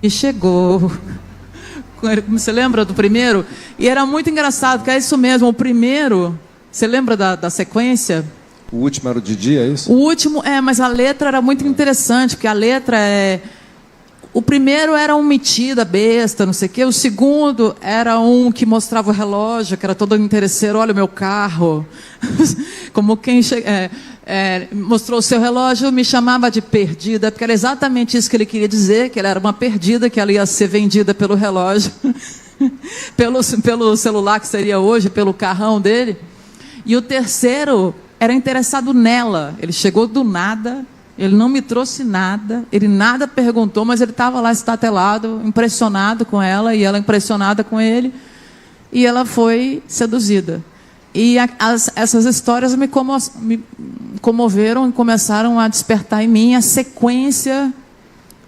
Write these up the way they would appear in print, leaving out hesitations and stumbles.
E chegou. Você lembra do primeiro? E era muito engraçado, porque é isso mesmo, o primeiro... Você lembra da sequência? O último era o Didi, é isso? O último, mas a letra era muito interessante, porque a letra é... O primeiro era um metida, besta, não sei o quê. O segundo era um que mostrava o relógio, que era todo interesseiro. Olha o meu carro. Como quem mostrou o seu relógio, me chamava de perdida, porque era exatamente isso que ele queria dizer, que ela era uma perdida, que ela ia ser vendida pelo relógio, pelo celular que seria hoje, pelo carrão dele. E o terceiro era interessado nela. Ele chegou do nada... Ele não me trouxe nada, ele nada perguntou, mas ele estava lá estatelado, impressionado com ela, e ela impressionada com ele, e ela foi seduzida. E essas histórias me comoveram e começaram a despertar em mim a sequência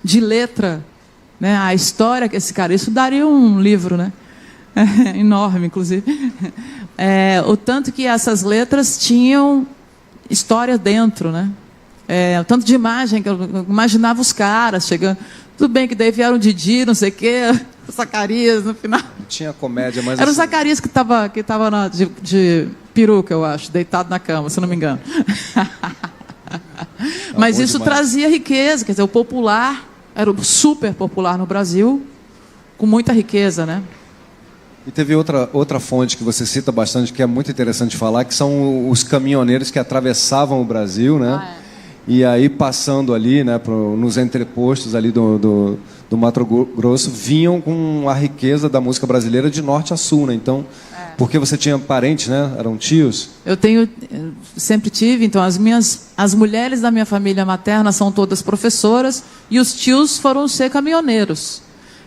de letra, né? A história que esse cara... Isso daria um livro, né? Enorme, inclusive. O tanto que essas letras tinham história dentro, né? O tanto de imagem que eu imaginava os caras chegando. Tudo bem que daí vieram o Didi, não sei o quê, o Zacarias no final. Tinha comédia, mas... Era o Zacarias que estava de peruca, eu acho, deitado na cama, se não me engano. Mas isso trazia riqueza, quer dizer, o popular, era o super popular no Brasil, com muita riqueza, né? E teve outra fonte que você cita bastante, que é muito interessante falar, que são os caminhoneiros que atravessavam o Brasil, né? E aí, passando ali, né, nos entrepostos ali do Mato Grosso, vinham com a riqueza da música brasileira de norte a sul, né? Então, porque você tinha parentes, né? Eram tios? Eu sempre tive, então, as mulheres da minha família materna são todas professoras, e os tios foram ser caminhoneiros.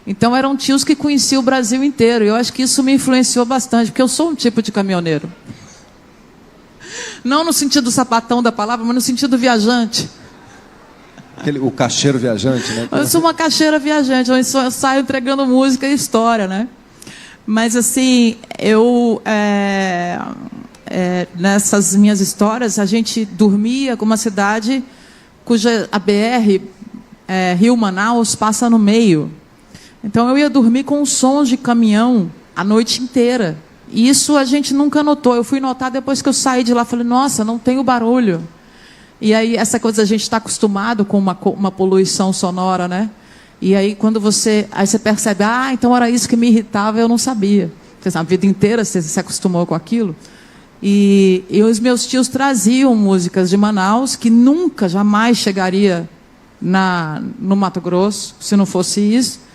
Então, eram tios que conheciam o Brasil inteiro, e eu acho que isso me influenciou bastante, porque eu sou um tipo de caminhoneiro. Não no sentido sapatão da palavra, mas no sentido viajante. O cacheiro viajante, né? Eu sou uma cacheira viajante, eu saio entregando música e história, né? Mas, assim, nessas minhas histórias, a gente dormia com uma cidade cuja a BR, Rio-Manaus, passa no meio. Então, eu ia dormir com sons de caminhão a noite inteira. E isso a gente nunca notou. Eu fui notar depois que eu saí de lá. Falei, nossa, não tem o barulho. E aí, essa coisa, a gente está acostumado com uma poluição sonora, né? E aí, quando você percebe, então era isso que me irritava, eu não sabia. A vida inteira você se acostumou com aquilo. E os meus tios traziam músicas de Manaus que nunca, jamais chegaria no Mato Grosso, se não fosse isso.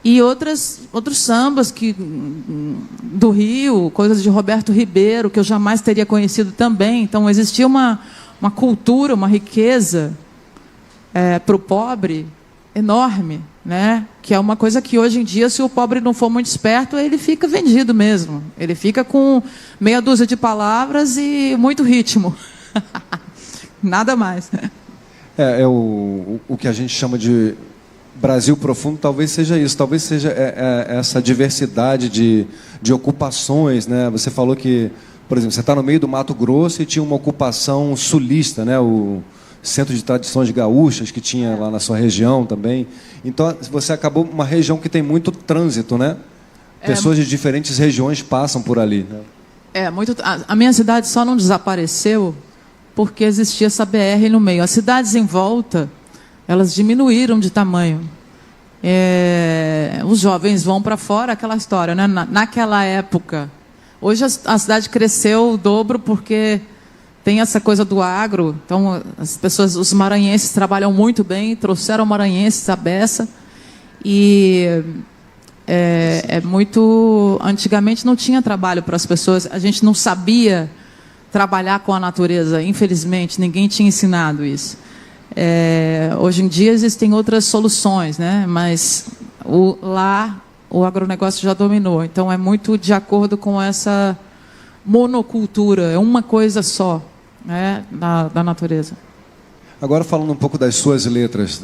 E outros sambas do Rio, coisas de Roberto Ribeiro, que eu jamais teria conhecido também. Então, existia uma cultura, uma riqueza para o pobre enorme, né? Que é uma coisa que, hoje em dia, se o pobre não for muito esperto, ele fica vendido mesmo. Ele fica com meia dúzia de palavras e muito ritmo. Nada mais. O que a gente chama de Brasil profundo, talvez seja isso, talvez seja essa diversidade de ocupações, né? Você falou que, por exemplo, você está no meio do Mato Grosso e tinha uma ocupação sulista, né? O Centro de Tradições Gaúchas que tinha lá na sua região também. Então, você acabou uma região que tem muito trânsito, né? Pessoas de diferentes regiões passam por ali, né? A minha cidade só não desapareceu porque existia essa BR no meio. As cidades em volta, elas diminuíram de tamanho. Os jovens vão para fora, aquela história, né? Naquela época. Hoje a cidade cresceu o dobro porque tem essa coisa do agro. Então, os maranhenses trabalham muito bem, trouxeram maranhenses à beça. E antigamente não tinha trabalho para as pessoas, a gente não sabia trabalhar com a natureza, infelizmente, ninguém tinha ensinado isso. Hoje em dia existem outras soluções, né? Mas lá o agronegócio já dominou. Então é muito de acordo com essa monocultura, é uma coisa só, né, da natureza. Agora, falando um pouco das suas letras,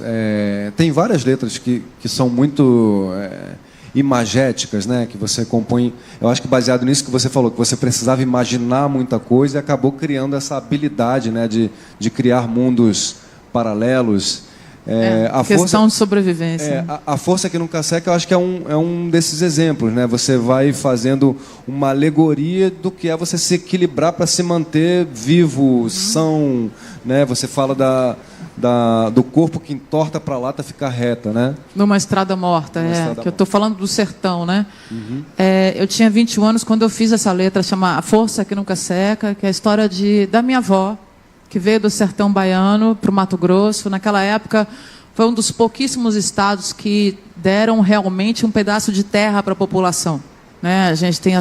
tem várias letras que são muito imagéticas, né? Que você compõe. Eu acho que baseado nisso que você falou, que você precisava imaginar muita coisa e acabou criando essa habilidade, né, de criar mundos paralelos. A questão força, de sobrevivência. A força que nunca seca, eu acho que é um desses exemplos, né? Você vai fazendo uma alegoria do que é você se equilibrar para se manter vivo, são, né? Você fala do corpo que entorta para a lata ficar reta, né? Numa estrada morta, que eu estou falando do sertão, né? Eu tinha 21 anos quando eu fiz essa letra, chama A Força que Nunca Seca, que é a história da minha avó, que veio do sertão baiano para o Mato Grosso. Naquela época, foi um dos pouquíssimos estados que deram realmente um pedaço de terra para a população, né? A gente tem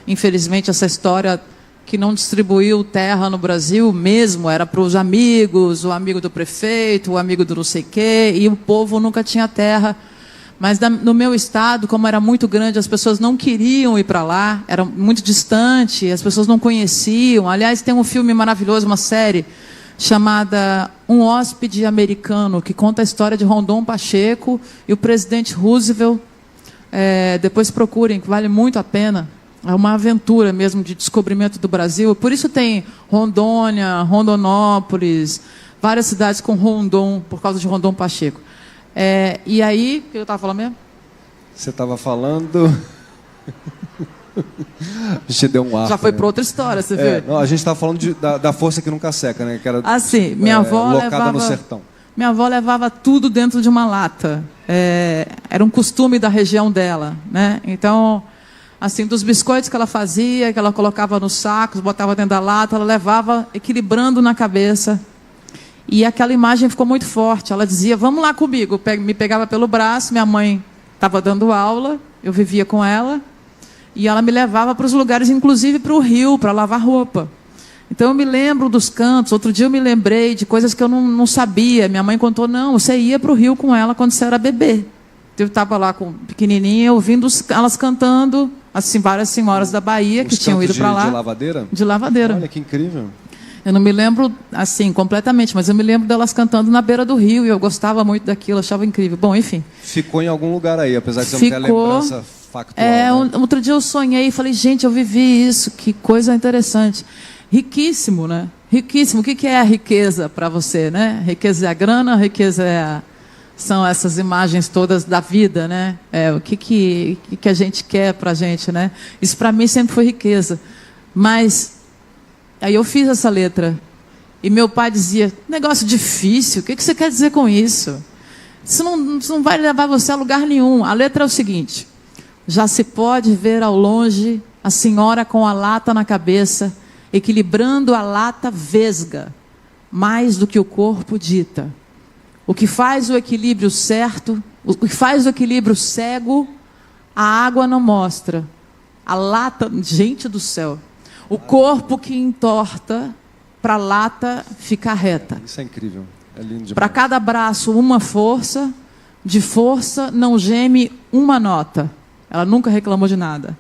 infelizmente, essa história que não distribuiu terra no Brasil mesmo, era para os amigos, o amigo do prefeito, o amigo do não sei quê, e o povo nunca tinha terra. Mas no meu estado, como era muito grande, as pessoas não queriam ir para lá, era muito distante, as pessoas não conheciam. Aliás, tem um filme maravilhoso, uma série, chamada Um Hóspede Americano, que conta a história de Rondon Pacheco e o presidente Roosevelt. Depois procurem, que vale muito a pena. É uma aventura mesmo de descobrimento do Brasil. Por isso tem Rondônia, Rondonópolis, várias cidades com Rondon, por causa de Rondon Pacheco. E aí, o que eu estava falando mesmo? Você estava falando... A gente deu um ar. Já foi para outra história, você viu? Não, a gente estava falando da força que nunca seca, né? Que era, assim, minha avó locada no sertão. Minha avó levava tudo dentro de uma lata. Era um costume da região dela, né? Então, assim, dos biscoitos que ela fazia, que ela colocava nos sacos, botava dentro da lata, ela levava equilibrando na cabeça. E aquela imagem ficou muito forte. Ela dizia, vamos lá comigo. Me pegava pelo braço, minha mãe estava dando aula, eu vivia com ela, e ela me levava para os lugares, inclusive para o rio, para lavar roupa. Então eu me lembro dos cantos. Outro dia eu me lembrei de coisas que eu não sabia. Minha mãe contou, não, você ia para o rio com ela quando você era bebê. Eu estava lá com pequenininha, ouvindo elas cantando, assim, várias senhoras da Bahia que tinham ido para lá. De lavadeira? De lavadeira. Olha que incrível. Eu não me lembro, assim, completamente, mas eu me lembro delas cantando na beira do rio, e eu gostava muito daquilo, achava incrível. Bom, enfim. Ficou em algum lugar aí, apesar de você não ter a lembrança factual. Né? Outro dia eu sonhei e falei, gente, eu vivi isso, que coisa interessante. Riquíssimo, né? Riquíssimo. O que é a riqueza para você, né? Riqueza é a grana, riqueza são essas imagens todas da vida, né? O que a gente quer para a gente, né? Isso para mim sempre foi riqueza. Mas... aí eu fiz essa letra. E meu pai dizia, negócio difícil, o que você quer dizer com isso? Isso não vai levar você a lugar nenhum. A letra é o seguinte: já se pode ver ao longe a senhora com a lata na cabeça, equilibrando a lata vesga, mais do que o corpo dita. O que faz o equilíbrio certo, o que faz o equilíbrio cego, a água não mostra. A lata, gente do céu... o corpo que entorta para a lata ficar reta. Isso é incrível. É lindo demais. Para cada braço, uma força. De força não geme uma nota. Ela nunca reclamou de nada.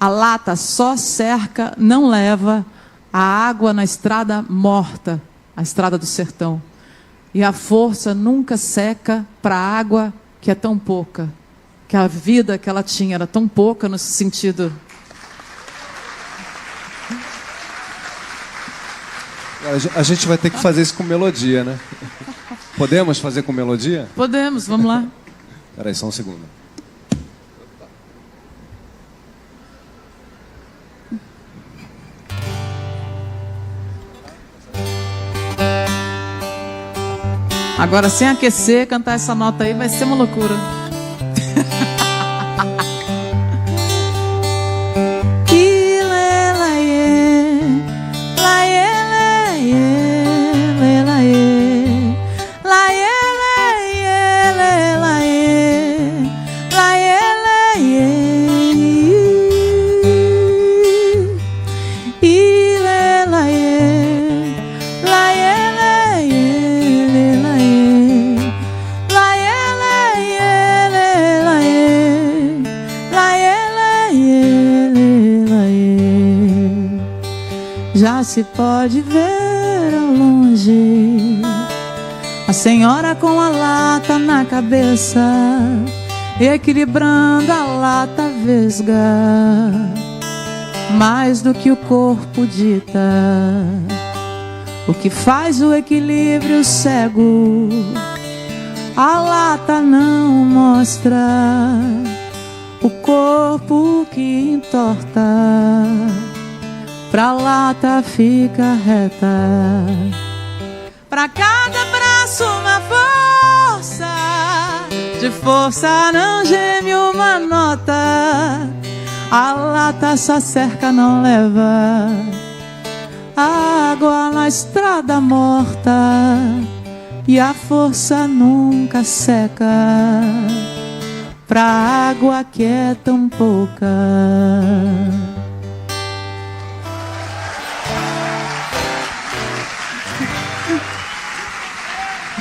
A lata só cerca, não leva a água na estrada morta, a estrada do sertão. E a força nunca seca para a água que é tão pouca. Que a vida que ela tinha era tão pouca nesse sentido... A gente vai ter que fazer isso com melodia, né? Podemos fazer com melodia? Podemos, vamos lá. Espera aí, só um segundo. Agora, sem aquecer, cantar essa nota aí vai ser uma loucura. Já se pode ver ao longe a senhora com a lata na cabeça, equilibrando a lata vesga, mais do que o corpo dita. O que faz o equilíbrio cego, A lata não mostra o corpo que entorta, pra lata fica reta, pra cada braço uma força, de força não geme uma nota. A lata só cerca, não leva água na estrada morta, e a força nunca seca pra água que é tão pouca.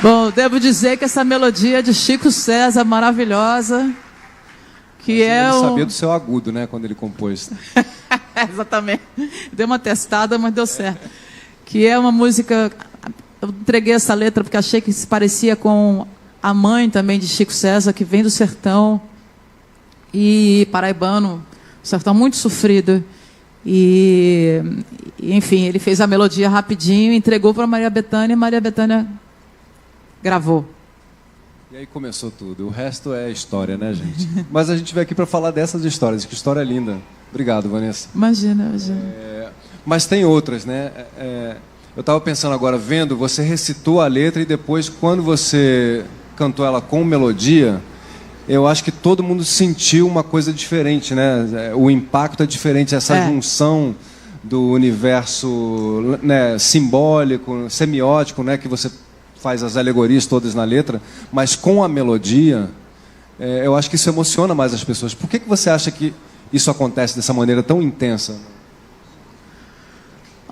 Bom, devo dizer que essa melodia de Chico César maravilhosa, que ele sabia do seu agudo, né, quando ele compôs. Exatamente. Deu uma testada, mas deu certo. Que é uma música... Eu entreguei essa letra porque achei que se parecia com a mãe também de Chico César, que vem do sertão, e paraibano, sertão muito sofrido. E, enfim, ele fez a melodia rapidinho, entregou para Maria Bethânia, e Maria Bethânia gravou. E aí começou tudo. O resto é história, né, gente? Mas a gente veio aqui para falar dessas histórias. Que história linda. Obrigado, Vanessa. Imagina. Mas tem outras, né? Eu estava pensando agora, vendo, você recitou a letra e depois, quando você cantou ela com melodia, eu acho que todo mundo sentiu uma coisa diferente, né? O impacto é diferente, essa junção do universo, né, simbólico, semiótico, né, que você faz as alegorias todas na letra, mas com a melodia, eu acho que isso emociona mais as pessoas. Por que você acha que isso acontece dessa maneira tão intensa?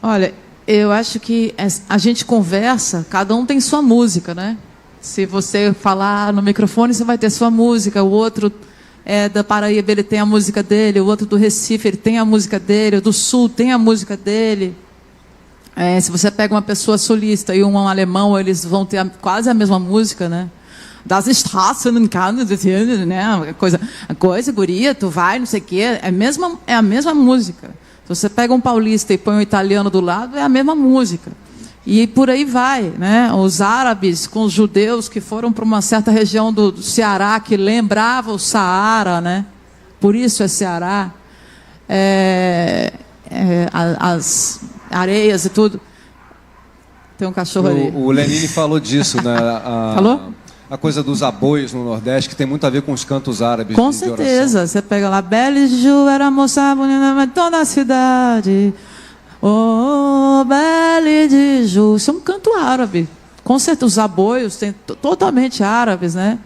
Olha, eu acho que a gente conversa, cada um tem sua música, né? Se você falar no microfone, você vai ter sua música. O outro da Paraíba, ele tem a música dele. O outro do Recife, ele tem a música dele. O do Sul tem a música dele. Se você pega uma pessoa sulista e um alemão, eles vão ter quase a mesma música, né? Das Straßen, né? Coisa, guria, tu vai, não sei o quê. É a mesma música. Se você pega um paulista e põe um italiano do lado, é a mesma música. E por aí vai, né? Os árabes com os judeus que foram para uma certa região do Ceará que lembrava o Saara, né? Por isso é Ceará. As areias e tudo. Tem um cachorro ali. O Lenine falou disso, né? Falou? A coisa dos aboios no Nordeste, que tem muito a ver com os cantos árabes. Com certeza. Você pega lá, Belle era a moça bonita de toda a cidade. Oh, Belle de Ju. Isso é um canto árabe. Com certeza, os aboios têm totalmente árabes, né?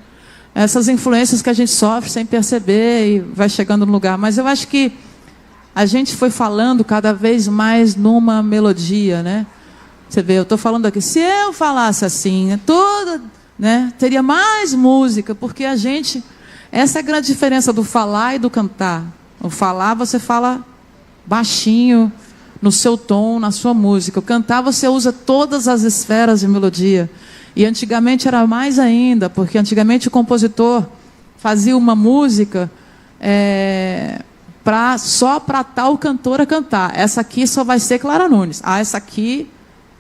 Essas influências que a gente sofre sem perceber e vai chegando no lugar. Mas eu acho que a gente foi falando cada vez mais numa melodia, né? Você vê, eu estou falando aqui, se eu falasse assim, né, teria mais música, porque a gente... Essa é a grande diferença do falar e do cantar. O falar, você fala baixinho, no seu tom, na sua música. O cantar, você usa todas as esferas de melodia. E antigamente era mais ainda, porque antigamente o compositor fazia uma música só para tal cantora cantar. Essa aqui só vai ser Clara Nunes. Essa aqui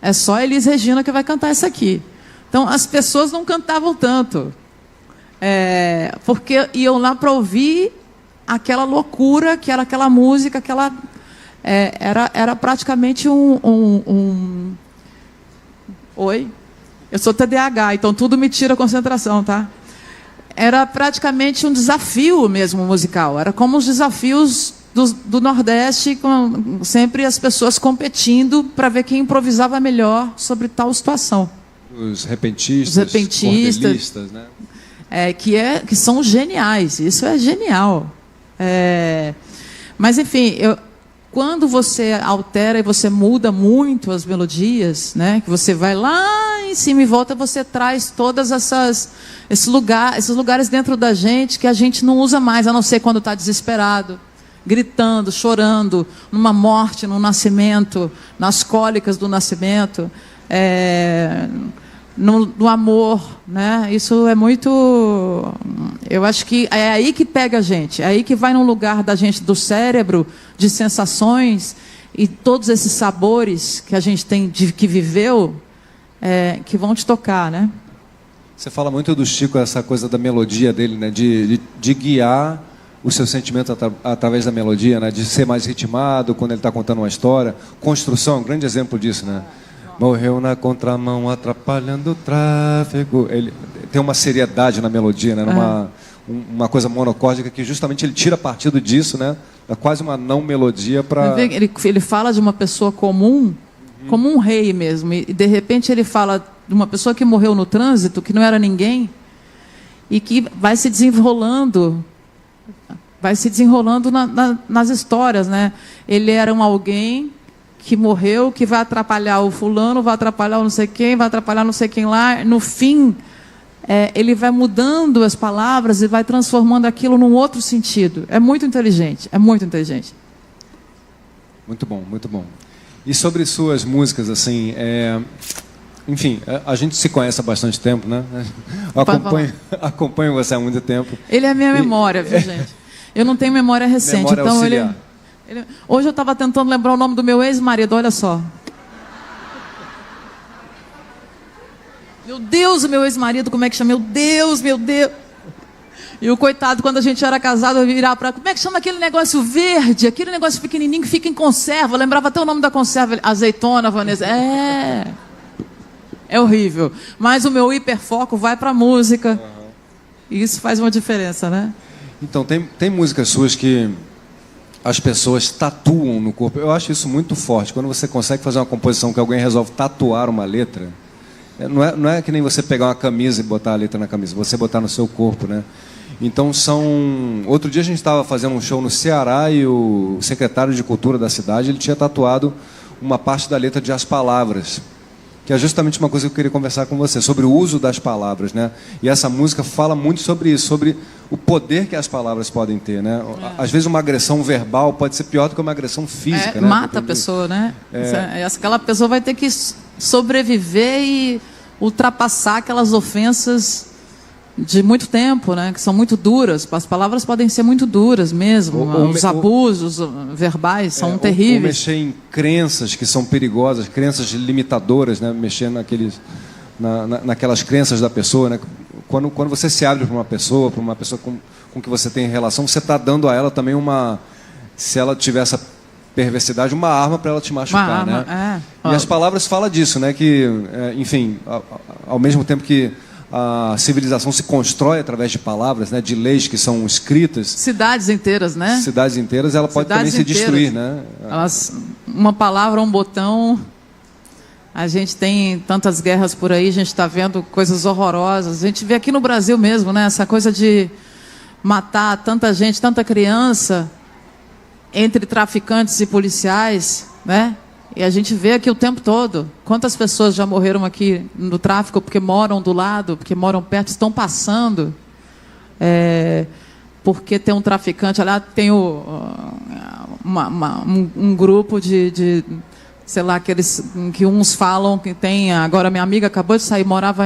é só Elis Regina que vai cantar essa aqui. Então, as pessoas não cantavam tanto. Porque iam lá para ouvir aquela loucura, que era aquela música, era praticamente Oi? Eu sou TDAH, então tudo me tira a concentração, tá? Era praticamente um desafio mesmo musical. Era como os desafios do Nordeste, com sempre as pessoas competindo para ver quem improvisava melhor sobre tal situação. Os repentistas, cordelistas, né? Que são geniais. Isso é genial. Mas, enfim, quando você altera e você muda muito as melodias, né, que você vai lá em cima e volta, você traz todas esses lugares dentro da gente que a gente não usa mais, a não ser quando está desesperado, gritando, chorando, numa morte, num nascimento, nas cólicas do nascimento, no amor, né? Isso é muito... Eu acho que é aí que pega a gente, é aí que vai num lugar da gente, do cérebro, de sensações e todos esses sabores que a gente tem que viveu, que vão te tocar, né? Você fala muito do Chico, essa coisa da melodia dele, né? De guiar o seu sentimento através da melodia, né? De ser mais ritmado quando ele está contando uma história. Construção é um grande exemplo disso, né? Morreu na contramão, atrapalhando o tráfego. Ele tem uma seriedade na melodia, né? Uma coisa monocórdica que justamente ele tira partido disso, né? É quase uma não melodia para... Ele fala de uma pessoa comum, como um rei mesmo, e de repente ele fala de uma pessoa que morreu no trânsito, que não era ninguém, e que vai se desenrolando nas histórias, né? Ele era alguém que morreu, que vai atrapalhar o fulano, vai atrapalhar o não sei quem, vai atrapalhar não sei quem lá. No fim, ele vai mudando as palavras e vai transformando aquilo num outro sentido. É muito inteligente, é muito inteligente. Muito bom, muito bom. E sobre suas músicas, assim, enfim, a gente se conhece há bastante tempo, né? Acompanho você há muito tempo. Ele é minha memória, viu, gente? Eu não tenho memória recente, memória então auxiliar. Hoje eu estava tentando lembrar o nome do meu ex-marido, olha só. Meu Deus, o meu ex-marido, como é que chama? Meu Deus, meu Deus. E o coitado, quando a gente era casado, eu virar para... Como é que chama aquele negócio verde? Aquele negócio pequenininho que fica em conserva. Eu lembrava até o nome da conserva. Azeitona, Vanessa. É horrível. Mas o meu hiperfoco vai para a música. E isso faz uma diferença, né? Então, tem músicas suas que as pessoas tatuam no corpo. Eu acho isso muito forte. Quando você consegue fazer uma composição que alguém resolve tatuar uma letra, não é que nem você pegar uma camisa e botar a letra na camisa, você botar no seu corpo, né? Então outro dia a gente estava fazendo um show no Ceará e o secretário de Cultura da cidade, ele tinha tatuado uma parte da letra de As Palavras, que é justamente uma coisa que eu queria conversar com você, sobre o uso das palavras, né? E essa música fala muito sobre isso, sobre o poder que as palavras podem ter, né? Às vezes uma agressão verbal pode ser pior do que uma agressão física, né? Mata a pessoa, né? Aquela pessoa vai ter que sobreviver e ultrapassar aquelas ofensas de muito tempo, né? Que são muito duras. As palavras podem ser muito duras mesmo. Os abusos verbais são terríveis. Ou mexer em crenças que são perigosas, crenças limitadoras, né? Mexer naquelas crenças da pessoa, né? Quando você se abre para uma pessoa com que você tem relação, você está dando a ela também se ela tiver essa perversidade, uma arma para ela te machucar, né? E As Palavras fala disso, né? Que, enfim, ao mesmo tempo que a civilização se constrói através de palavras, né? De leis que são escritas. Cidades inteiras, né? Cidades inteiras, ela pode também se destruir, né? Uma palavra, um botão. A gente tem tantas guerras por aí, a gente está vendo coisas horrorosas. A gente vê aqui no Brasil mesmo, né? Essa coisa de matar tanta gente, tanta criança, entre traficantes e policiais, né? E a gente vê aqui o tempo todo. Quantas pessoas já morreram aqui no tráfico porque moram do lado, porque moram perto, estão passando. Porque tem um traficante lá, tem um grupo de sei lá, que uns falam que tem... Agora, minha amiga acabou de sair, morava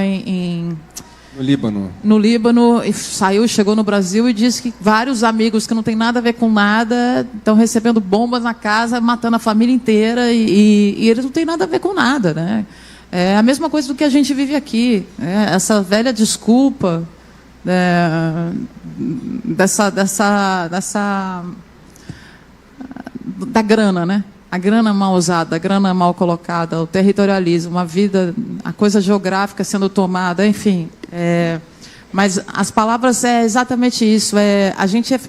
no Líbano. No Líbano, e saiu, chegou no Brasil e disse que vários amigos que não tem nada a ver com nada estão recebendo bombas na casa, matando a família inteira, e eles não têm nada a ver com nada, né? É a mesma coisa do que a gente vive aqui. Essa velha desculpa da grana, né? A grana mal usada, a grana mal colocada, o territorialismo, a coisa geográfica sendo tomada, enfim. Mas as palavras é exatamente isso.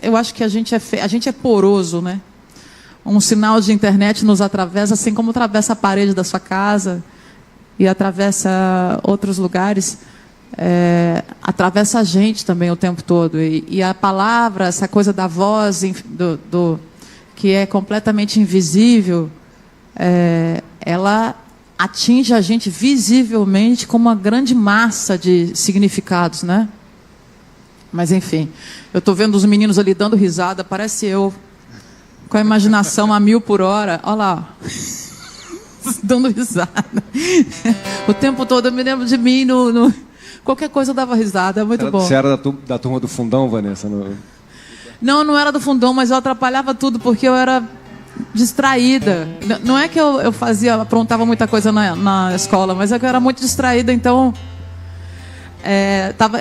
Eu acho que a gente é poroso, né? Um sinal de internet nos atravessa, assim como atravessa a parede da sua casa e atravessa outros lugares. Atravessa a gente também o tempo todo. E a palavra, essa coisa da voz que é completamente invisível, ela atinge a gente visivelmente como uma grande massa de significados, né? Mas, enfim, eu estou vendo os meninos ali dando risada, parece eu, com a imaginação a 1000 por hora. Olha lá, dando risada. O tempo todo eu me lembro de mim, qualquer coisa eu dava risada, é muito bom. Você era da turma do fundão, Vanessa? Não era do fundão, mas eu atrapalhava tudo porque eu era distraída. Não é que eu aprontava muita coisa na escola, mas é que eu era muito distraída, então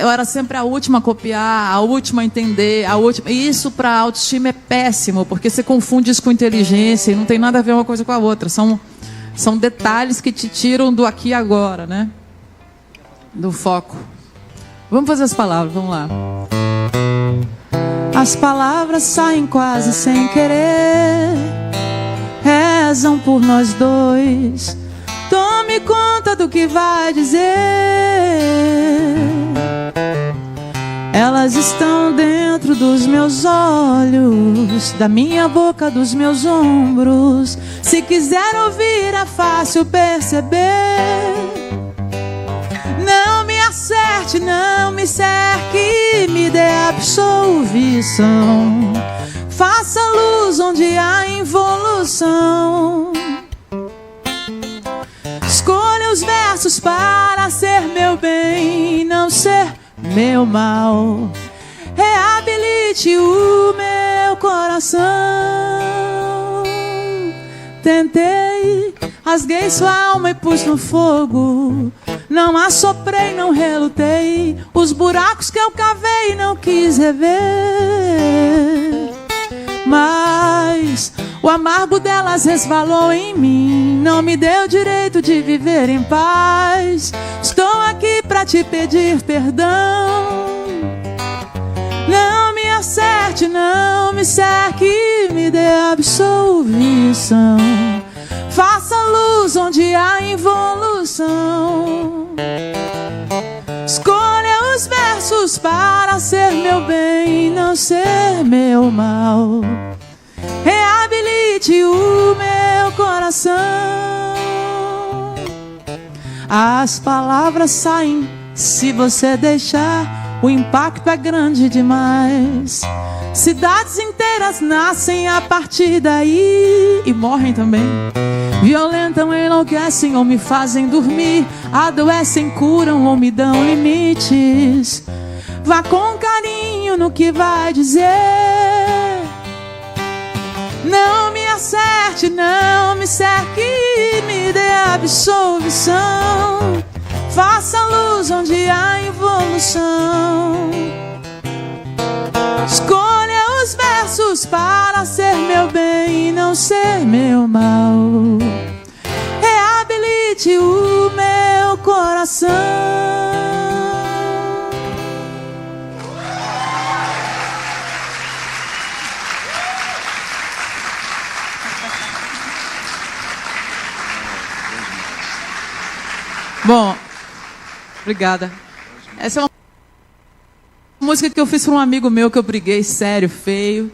eu era sempre a última a copiar, a última a entender, a última. E isso para a autoestima é péssimo, porque você confunde isso com inteligência e não tem nada a ver uma coisa com a outra. São detalhes que te tiram do aqui e agora, né? Do foco. Vamos fazer as palavras, vamos lá. As palavras saem quase sem querer, rezam por nós dois. Tome conta do que vai dizer. Elas estão dentro dos meus olhos, da minha boca, dos meus ombros. Se quiser ouvir é fácil perceber. Não me acerte, não me cerque, me dê absolvição. Faça luz onde há involução. Escolha os versos para ser meu bem, não ser meu mal. Reabilite o meu coração. Tentei, rasguei sua alma e pus no fogo. Não assoprei, não relutei. Os buracos que eu cavei não quis rever. Mas o amargo delas resvalou em mim, não me deu direito de viver em paz. Estou aqui pra te pedir perdão. Não me acerte, não me cerque, me dê absolvição. Faça luz onde há involução. Escolha os versos para ser meu bem, não ser meu mal. Reabilite o meu coração. As palavras saem se você deixar. O impacto é grande demais. Cidades inteiras nascem a partir daí e morrem também. Violentam, enlouquecem ou me fazem dormir. Adoecem, curam ou me dão limites. Vá com carinho no que vai dizer. Não me acerte, não me cerque, me dê absolvição. Faça luz onde há involução. Escolha os versos para ser meu bem e não ser meu mal. Reabilite o meu coração. Bom, obrigada. Essa é uma música que eu fiz para um amigo meu que eu briguei sério, feio.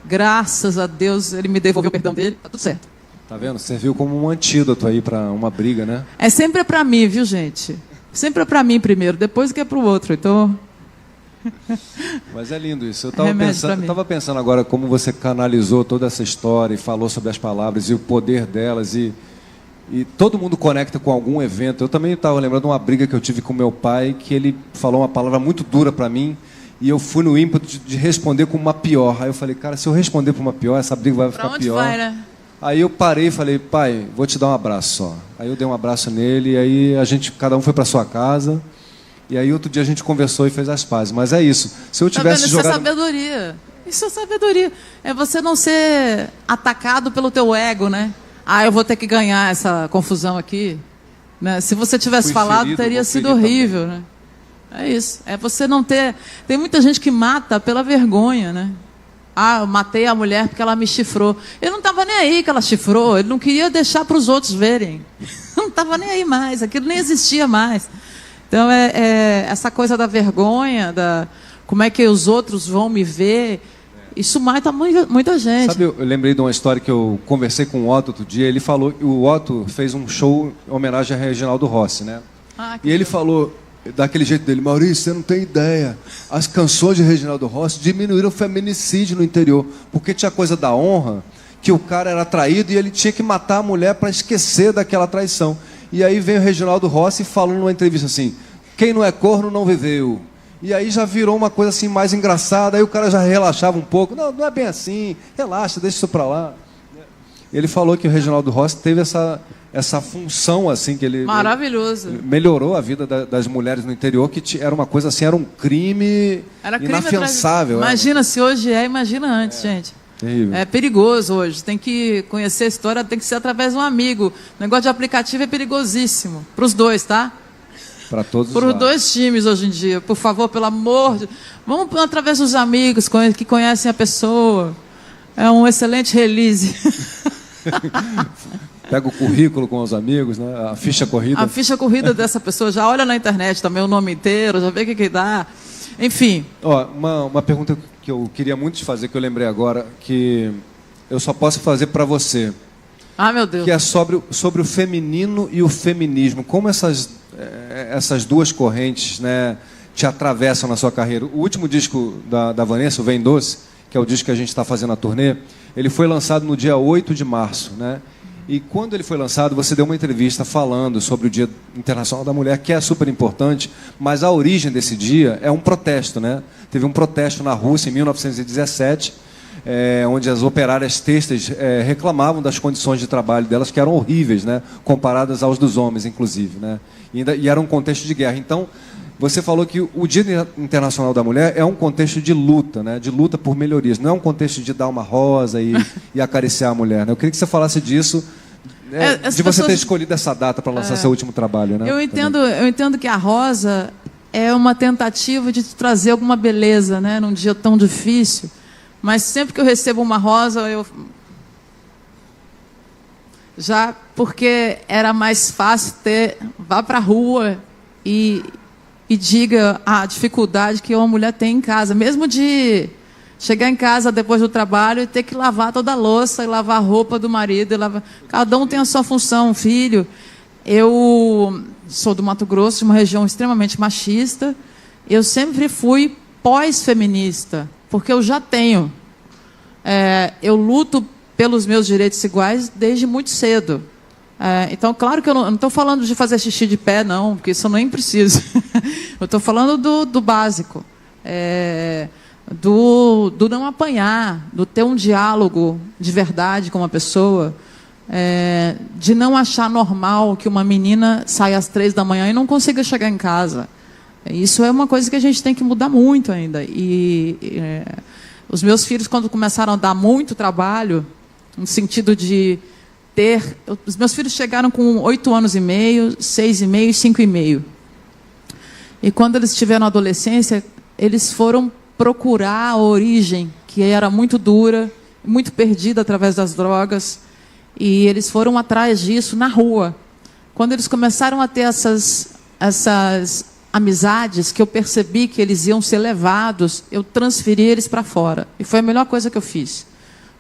Graças a Deus ele me devolveu o perdão dele, tá tudo certo. Tá vendo? Serviu como um antídoto aí para uma briga, né? É sempre para mim, viu, gente? Sempre é para mim primeiro, depois que é para o outro. Então. Mas é lindo isso. Eu estava pensando agora como você canalizou toda essa história e falou sobre as palavras e o poder delas e todo mundo conecta com algum evento. Eu também estava lembrando de uma briga que eu tive com meu pai, que ele falou uma palavra muito dura para mim, e eu fui no ímpeto de responder com uma pior. Aí eu falei, cara, se eu responder por uma pior, essa briga vai ficar pior. Vai, né? Aí eu parei e falei, pai, vou te dar um abraço só. Aí eu dei um abraço nele, e aí cada um foi para sua casa, e aí outro dia a gente conversou e fez as pazes. Mas é isso. Se eu tivesse jogado... Isso é sabedoria. Isso é sabedoria. É você não ser atacado pelo teu ego, né? Eu vou ter que ganhar essa confusão aqui. Né? Se você tivesse falado, teria sido horrível. Né? É isso. É você não ter... Tem muita gente que mata pela vergonha, né? Eu matei a mulher porque ela me chifrou. Ele não estava nem aí que ela chifrou. Ele não queria deixar para os outros verem. Não estava nem aí mais. Aquilo nem existia mais. Então, essa coisa da vergonha, como é que os outros vão me ver... Isso mata muita gente. Sabe, eu lembrei de uma história que eu conversei com o Otto outro dia. Ele falou que o Otto fez um show em homenagem a Reginaldo Rossi, né? E ele falou, daquele jeito dele, Maurício, você não tem ideia. As canções de Reginaldo Rossi diminuíram o feminicídio no interior. Porque tinha coisa da honra, que o cara era traído e ele tinha que matar a mulher para esquecer daquela traição. E aí veio o Reginaldo Rossi e falou numa entrevista assim, quem não é corno não viveu. E aí já virou uma coisa assim mais engraçada, aí o cara já relaxava um pouco. Não é bem assim, relaxa, deixa isso para lá. Ele falou que o Reginaldo Rossi teve essa função assim que ele Maravilhoso. Melhorou a vida das mulheres no interior, que era uma coisa assim, era um crime inafiançável. Imagina se hoje imagina antes, gente. Terrível. É perigoso hoje. Tem que conhecer a história, tem que ser através de um amigo. O negócio de aplicativo é perigosíssimo. Para os dois, tá? Para todos Para os dois times hoje em dia. Por favor, pelo amor de... Vamos através dos amigos que conhecem a pessoa. É um excelente release. Pega o currículo com os amigos, né? A ficha corrida. A ficha corrida dessa pessoa. Já olha na internet também o nome inteiro, já vê o que dá. Enfim. Ó, uma pergunta que eu queria muito te fazer, que eu lembrei agora, que eu só posso fazer para você. Ah, meu Deus. Que é sobre o feminino e o feminismo. Como essas duas correntes, né, te atravessam na sua carreira. O último disco da Vanessa, o Vem Doce, que é o disco que a gente está fazendo a turnê, ele foi lançado no dia 8 de março, né? E quando ele foi lançado, você deu uma entrevista falando sobre o Dia Internacional da Mulher, que é super importante, mas a origem desse dia é um protesto, né? Teve um protesto na Rússia em 1917, onde as operárias têxteis reclamavam das condições de trabalho delas, que eram horríveis, né? Comparadas aos dos homens, inclusive, né? E era um contexto de guerra. Então, você falou que o Dia Internacional da Mulher é um contexto de luta, né? De luta por melhorias. Não é um contexto de dar uma rosa e acariciar a mulher, né? Eu queria que você falasse disso, de você ter escolhido essa data para lançar seu último trabalho, né? Eu entendo que a rosa é uma tentativa de trazer alguma beleza, né? Num dia tão difícil. Mas sempre que eu recebo uma rosa, porque era mais fácil vá para a rua e diga a dificuldade que uma mulher tem em casa, mesmo de chegar em casa depois do trabalho e ter que lavar toda a louça e lavar a roupa do marido. Cada um tem a sua função, filho. Eu sou do Mato Grosso, de uma região extremamente machista. Eu sempre fui pós-feminista, porque eu já tenho. Eu luto pelos meus direitos iguais desde muito cedo. Então, claro que eu não estou falando de fazer xixi de pé, não, porque isso eu nem preciso. Eu estou falando do básico. Do não apanhar, do ter um diálogo de verdade com uma pessoa, de não achar normal que uma menina saia às 3 da manhã e não consiga chegar em casa. Isso é uma coisa que a gente tem que mudar muito ainda. Os meus filhos, quando começaram a dar muito trabalho, no sentido de os meus filhos chegaram com 8 anos e meio, 6,5 e 5,5. E quando eles tiveram adolescência, eles foram procurar a origem, que era muito dura, muito perdida através das drogas. E eles foram atrás disso na rua. Quando eles começaram a ter essas amizades, que eu percebi que eles iam ser levados, eu transferi eles para fora. E foi a melhor coisa que eu fiz.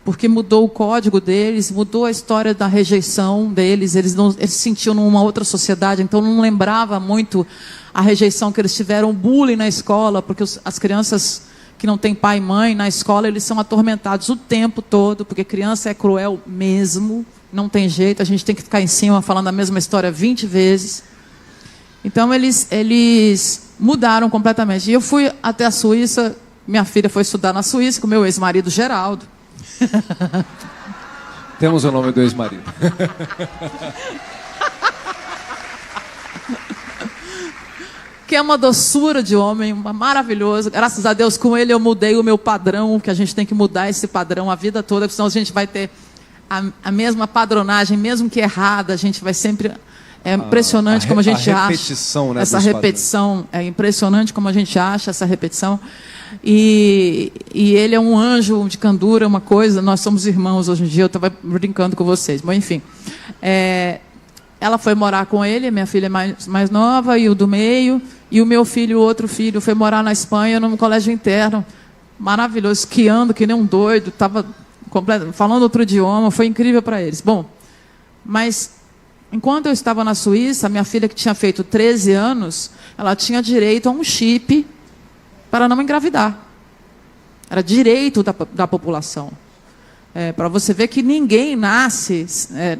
Porque mudou o código deles, mudou a história da rejeição deles, eles se sentiam numa outra sociedade, então não lembrava muito a rejeição que eles tiveram, o bullying na escola, porque as crianças que não têm pai e mãe na escola, eles são atormentados o tempo todo, porque criança é cruel mesmo, não tem jeito, a gente tem que ficar em cima falando a mesma história 20 vezes. Então eles mudaram completamente. E eu fui até a Suíça, minha filha foi estudar na Suíça com meu ex-marido Geraldo. Temos o nome do ex-marido. Que é uma doçura de homem, maravilhoso. Graças a Deus, com ele eu mudei o meu padrão, que a gente tem que mudar esse padrão a vida toda, senão a gente vai ter a mesma padronagem, mesmo que errada, a gente vai sempre... É impressionante como a gente acha. Repetição, né, essa repetição, é impressionante como a gente acha essa repetição. E ele é um anjo de candura, uma coisa. Nós somos irmãos hoje em dia, eu estava brincando com vocês. Bom, enfim. Ela foi morar com ele, minha filha mais nova, e o do meio. E o meu filho, o outro filho, foi morar na Espanha, num colégio interno. Maravilhoso, esquiando que nem um doido. Estava falando outro idioma, foi incrível para eles. Bom, mas... Enquanto eu estava na Suíça, minha filha, que tinha feito 13 anos, ela tinha direito a um chip para não engravidar. Era direito da população. Para você ver que ninguém nasce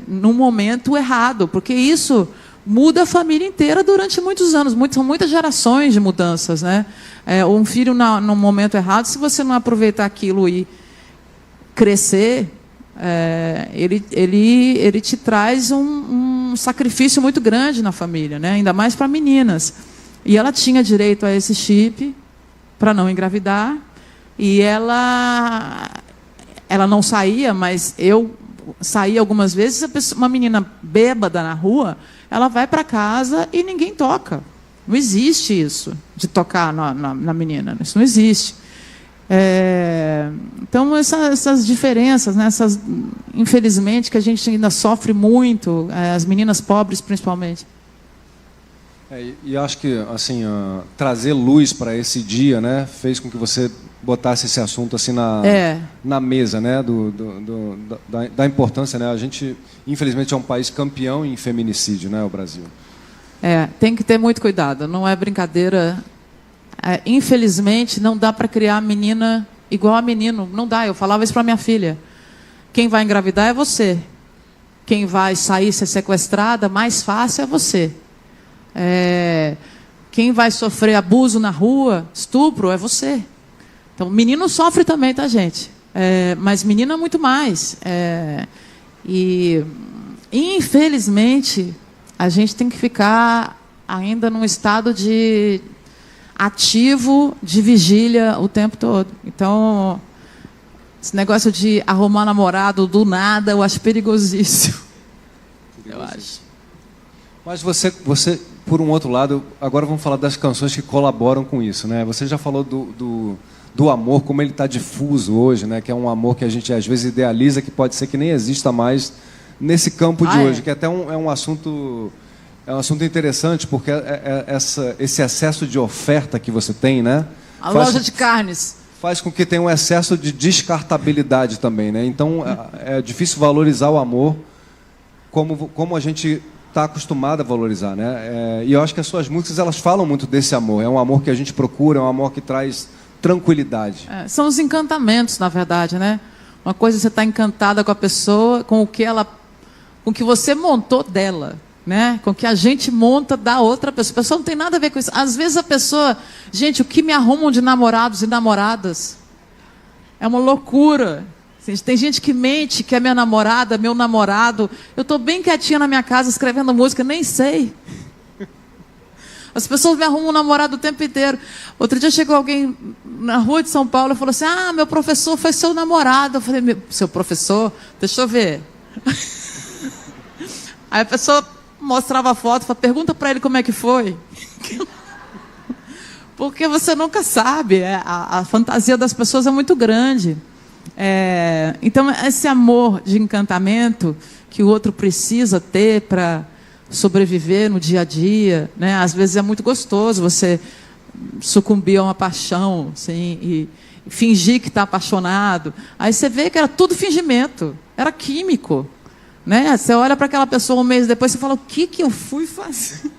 num momento errado, porque isso muda a família inteira durante muitos anos. São muitas gerações de mudanças, né? Um filho num momento errado, se você não aproveitar aquilo e crescer... ele te traz um um sacrifício muito grande na família, né? Ainda mais para meninas. E ela tinha direito a esse chip para não engravidar. E ela não saía, mas eu saía algumas vezes. Uma menina bêbada na rua, ela vai para casa e ninguém toca. Não existe isso, de tocar na menina. Isso não existe. Então, essas diferenças, né, infelizmente, que a gente ainda sofre muito, as meninas pobres, principalmente. E acho que assim, trazer luz para esse dia, né, fez com que você botasse esse assunto assim na mesa, né, da importância, né? A gente, infelizmente, é um país campeão em feminicídio, né, o Brasil. Tem que ter muito cuidado, não é brincadeira. Infelizmente, não dá para criar menina igual a menino. Não dá, eu falava isso para minha filha. Quem vai engravidar é você. Quem vai sair ser sequestrada, mais fácil é você. Quem vai sofrer abuso na rua, estupro, é você. Então, menino sofre também, tá, gente? Mas menina muito mais. E, infelizmente, a gente tem que ficar ainda num estado de ativo, de vigília o tempo todo. Então, esse negócio de arrumar namorado do nada, eu acho perigosíssimo. Eu acho. Mas você, por um outro lado, agora vamos falar das canções que colaboram com isso, né? Você já falou do amor, como ele está difuso hoje, né? Que é um amor que a gente às vezes idealiza, que pode ser que nem exista mais nesse campo de hoje, que até é um assunto interessante, porque esse excesso de oferta que você tem, né? Loja de carnes. Faz com que tenha um excesso de descartabilidade também, né? Então, é difícil valorizar o amor como a gente está acostumado a valorizar, né? E eu acho que as suas músicas, elas falam muito desse amor. É um amor que a gente procura, é um amor que traz tranquilidade. São os encantamentos, na verdade, né? Uma coisa é você estar encantada com a pessoa, com o que você montou dela, né? Com o que a gente monta da outra pessoa. A pessoa não tem nada a ver com isso. Às vezes a pessoa... Gente, o que me arrumam de namorados e namoradas é uma loucura. Tem gente que mente que é minha namorada, meu namorado. Eu estou bem quietinha na minha casa escrevendo música, nem sei. As pessoas me arrumam um namorado o tempo inteiro. Outro dia chegou alguém na rua de São Paulo e falou assim: meu professor foi seu namorado. Eu falei: seu professor? Deixa eu ver. Aí a pessoa mostrava a foto, falava: pergunta para ele como é que foi. Porque você nunca sabe. A fantasia das pessoas é muito grande. Então, esse amor de encantamento que o outro precisa ter para sobreviver no dia a dia, né? Às vezes é muito gostoso você sucumbir a uma paixão, assim, e fingir que está apaixonado. Aí você vê que era tudo fingimento, era químico, né? Você olha para aquela pessoa um mês depois e fala: o que eu fui fazer?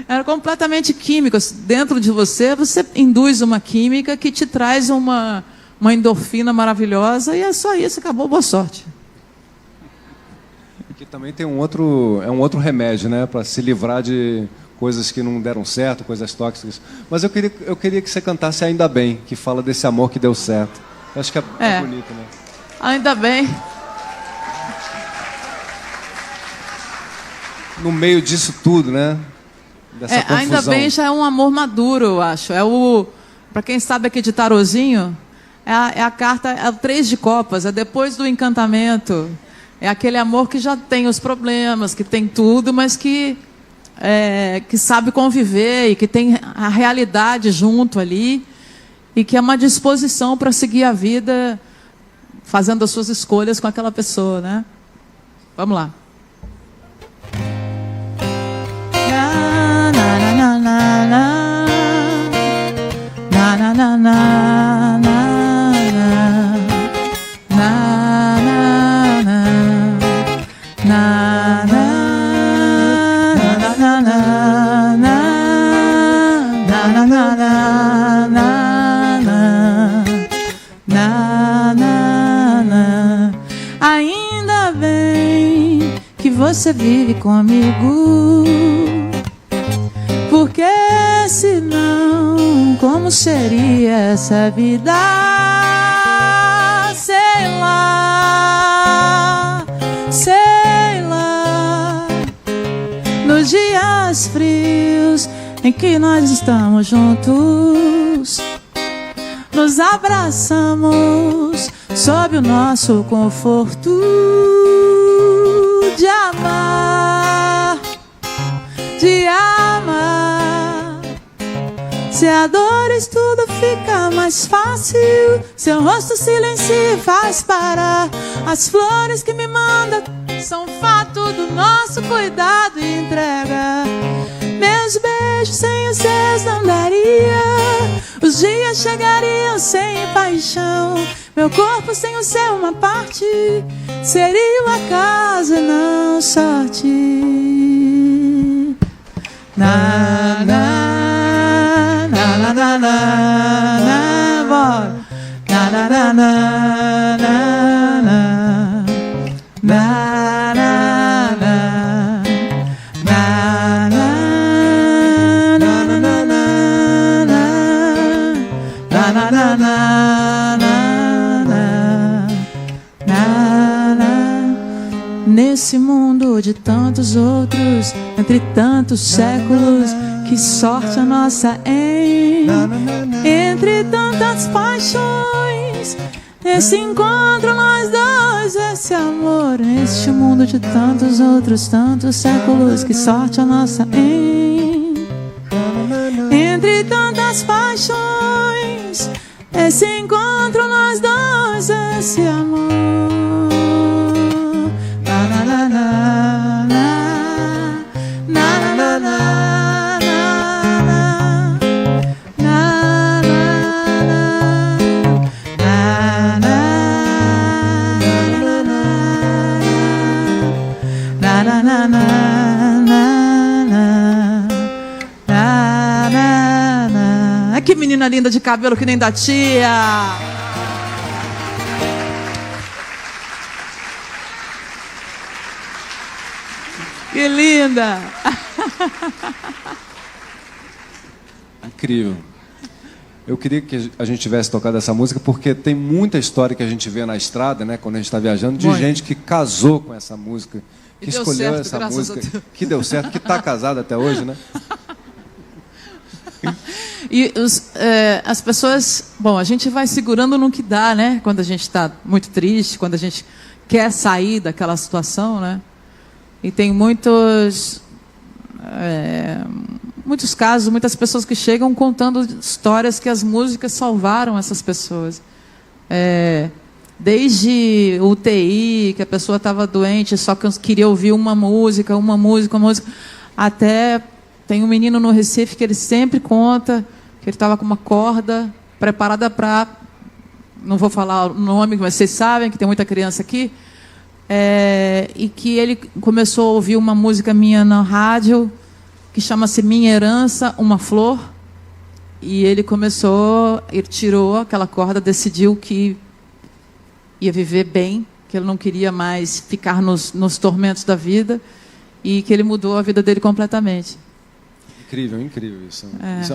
Era completamente químico. Dentro de você induz uma química que te traz uma endorfina maravilhosa, e é só isso, acabou, boa sorte. Que também tem um outro remédio, né, para se livrar de coisas que não deram certo, coisas tóxicas. Mas eu queria que você cantasse Ainda Bem, que fala desse amor que deu certo. Eu acho que é bonito, né? Ainda bem. No meio disso tudo, né? Dessa confusão. Ainda bem já é um amor maduro, eu acho. Para quem sabe aqui de tarozinho, a carta, é o 3 de copas, é depois do encantamento. É aquele amor que já tem os problemas, que tem tudo, mas que sabe conviver e que tem a realidade junto ali, e que é uma disposição para seguir a vida fazendo as suas escolhas com aquela pessoa, né? Vamos lá. Ainda bem que você vive comigo, porque senão como seria essa vida? Sei lá, dias frios em que nós estamos juntos, nos abraçamos sob o nosso conforto de amar, de amar. Se a dores tudo fica mais fácil, seu rosto silencia e faz parar. As flores que me manda são fato do nosso cuidado e entrega. Meus beijos sem os seus não daria, os dias chegariam sem paixão. Meu corpo sem o seu uma parte, seria um acaso e não sorte. Na, na, na, na, na, na, na, bora. Na, na, na, na, na, na, na, na, na. Nesse mundo de tantos outros, entre tantos séculos, que sorte a nossa entre tantas paixões, nesse encontro nós dois, esse amor. Neste mundo de tantos outros, tantos séculos, que sorte a nossa entre tantas paixões, esse encontro nós dois, esse amor. Na na na na na na na na na na. Que menina linda de cabelo que nem da tia. Que linda. Incrível. Eu queria que a gente tivesse tocado essa música porque tem muita história que a gente vê na estrada, né, quando a gente está viajando, de gente que casou com essa música, que escolheu certo, essa música, que deu certo, que está casada até hoje, né? E as pessoas... Bom, a gente vai segurando no que dá, né? Quando a gente está muito triste, quando a gente quer sair daquela situação, né? E tem muitos casos, muitas pessoas que chegam contando histórias que as músicas salvaram essas pessoas. Desde UTI, que a pessoa estava doente, só queria ouvir uma música, até... Tem um menino no Recife que ele sempre conta que ele estava com uma corda preparada para... Não vou falar o nome, mas vocês sabem que tem muita criança aqui. E que ele começou a ouvir uma música minha na rádio que chama-se Minha Herança, Uma Flor. E ele tirou aquela corda, decidiu que ia viver bem, que ele não queria mais ficar nos tormentos da vida e que ele mudou a vida dele completamente. Incrível, incrível isso. Isso